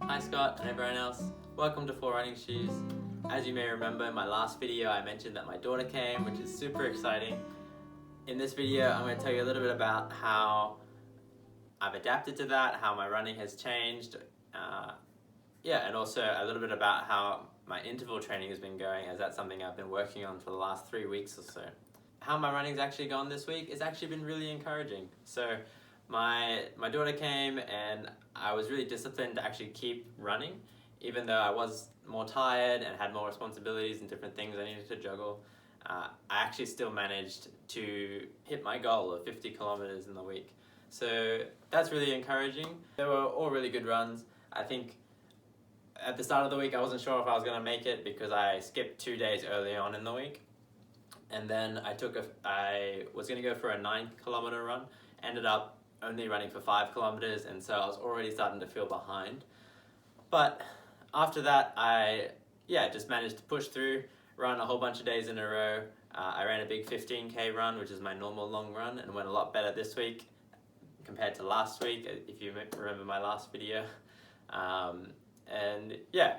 Hi Scott and everyone else, welcome to 4 Running Shoes. As you may remember, in my last video I mentioned that my daughter came, which is super exciting. In this video I'm going to tell you a little bit about how I've adapted to that, how my running has changed, and also a little bit about how my interval training has been going, as that's something I've been working on for the last 3 weeks or so. How my running's actually gone this week, it's actually been really encouraging. So my daughter came and I was really disciplined to actually keep running, even though I was more tired and had more responsibilities and different things I needed to juggle. I actually still managed to hit my goal of 50 kilometers in the week. So that's really encouraging. They were all really good runs. I think at the start of the week I wasn't sure if I was going to make it because I skipped 2 days early on in the week. And then I was going to go for a 9-kilometer run, ended up only running for 5 kilometers, and so I was already starting to feel behind. But after that, I just managed to push through, run a whole bunch of days in a row. I ran a big 15K run, which is my normal long run, and went a lot better this week compared to last week, if you remember my last video.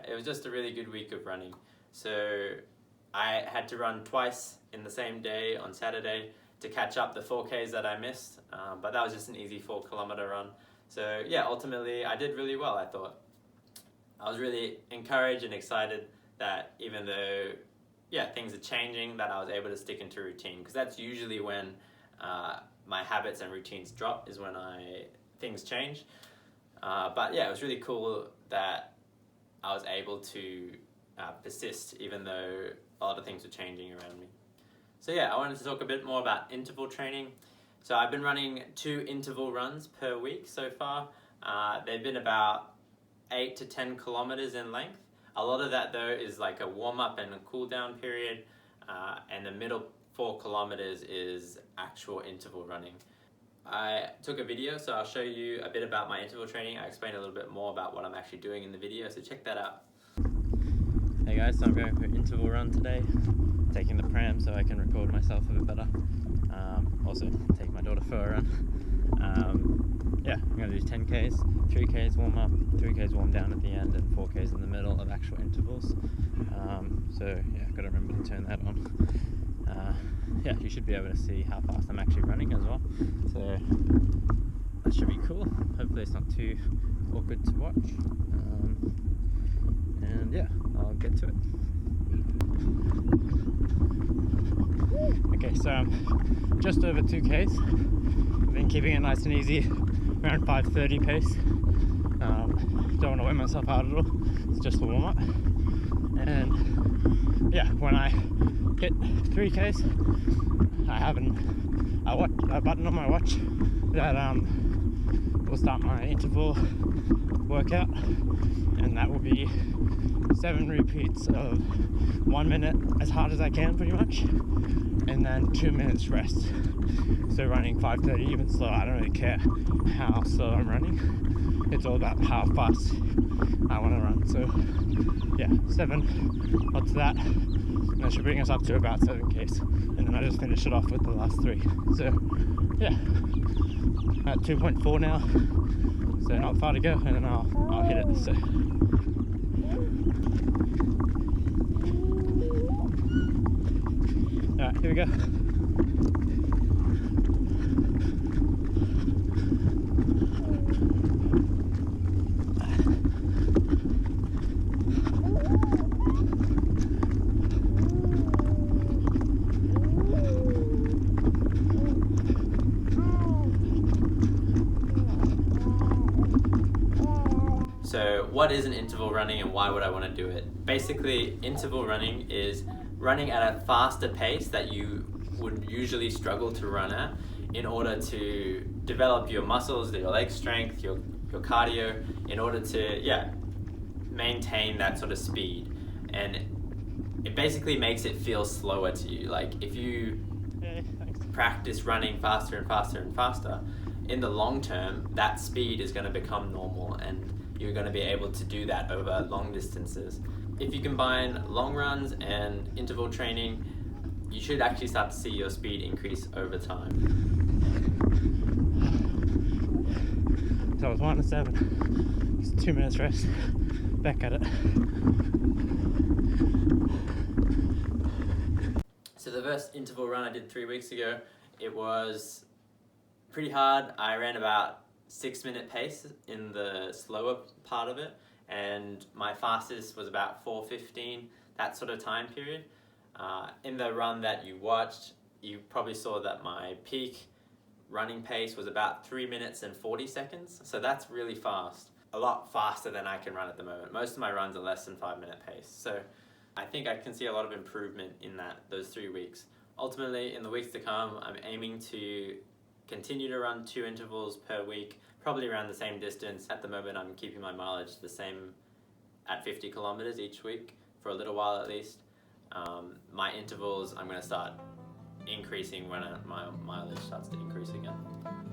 It was just a really good week of running. So I had to run twice in the same day on Saturday to catch up the 4Ks that I missed, but that was just an easy 4-kilometer run. So ultimately I did really well, I thought. I was really encouraged and excited that even though things are changing, that I was able to stick into routine, because that's usually when my habits and routines drop, is when things change. It was really cool that I was able to persist even though a lot of things were changing around me. So I wanted to talk a bit more about interval training. So I've been running 2 interval runs per week so far. They've been about 8 to 10 kilometers in length. A lot of that though is like a warm-up and a cool-down period, and the middle 4 kilometers is actual interval running. I took a video, so I'll show you a bit about my interval training. I explain a little bit more about what I'm actually doing in the video, so check that out. Hey guys, so I'm going for an interval run today. Taking the pram so I can record myself a bit better. Also take my daughter for a run. I'm going to do 10Ks, 3Ks warm up, 3Ks warm down at the end, and 4Ks in the middle of actual intervals. I've got to remember to turn that on. You should be able to see how fast I'm actually running as well. So that should be cool. Hopefully it's not too awkward to watch. I'll get to it. Okay, so I'm just over 2Ks. I've been keeping it nice and easy, around 5:30 pace. Don't want to wear myself out at all. It's just a warm up. And when I hit 3S, I have a button on my watch that will start my interval workout, and that will be 7 repeats of 1 minute as hard as I can, pretty much, and then 2 minutes rest. So running 5:30, even slow, I don't really care how slow I'm running. It's all about how fast I want to run. So 7 lots of that, and that should bring us up to about 7Ks, and then I just finish it off with the last 3. So at 2.4 now, so not far to go, and then I'll hit it. So alright, here we go. So what is an interval running and why would I want to do it? Basically, interval running is running at a faster pace that you would usually struggle to run at, in order to develop your muscles, your leg strength, your cardio, in order to maintain that sort of speed. And it basically makes it feel slower to you. Like if you practice running faster and faster and faster, in the long term that speed is going to become normal, and you're going to be able to do that over long distances. If you combine long runs and interval training, you should actually start to see your speed increase over time. So I was 1 to 7. 2 minutes rest, back at it. So the first interval run I did 3 weeks ago, it was pretty hard. I ran about 6-minute pace in the slower part of it, and my fastest was about 4:15, that sort of time period. In the run that you watched, you probably saw that my peak running pace was about 3 minutes and 40 seconds. So that's really fast. A lot faster than I can run at the moment. Most of my runs are less than 5-minute pace. So I think I can see a lot of improvement in those 3 weeks. Ultimately, in the weeks to come, I'm aiming to continue to run 2 intervals per week, probably around the same distance. At the moment, I'm keeping my mileage the same at 50 kilometers each week for a little while at least. My intervals, I'm going to start increasing when my mileage starts to increase again.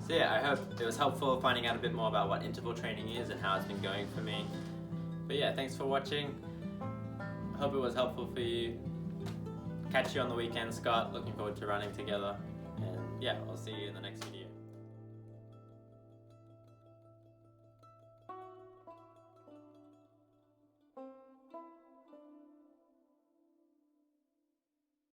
So yeah, I hope it was helpful finding out a bit more about what interval training is and how it's been going for me. But yeah, thanks for watching. I hope it was helpful for you. Catch you on the weekend, Scott. Looking forward to running together. And yeah, I'll see you in the next video.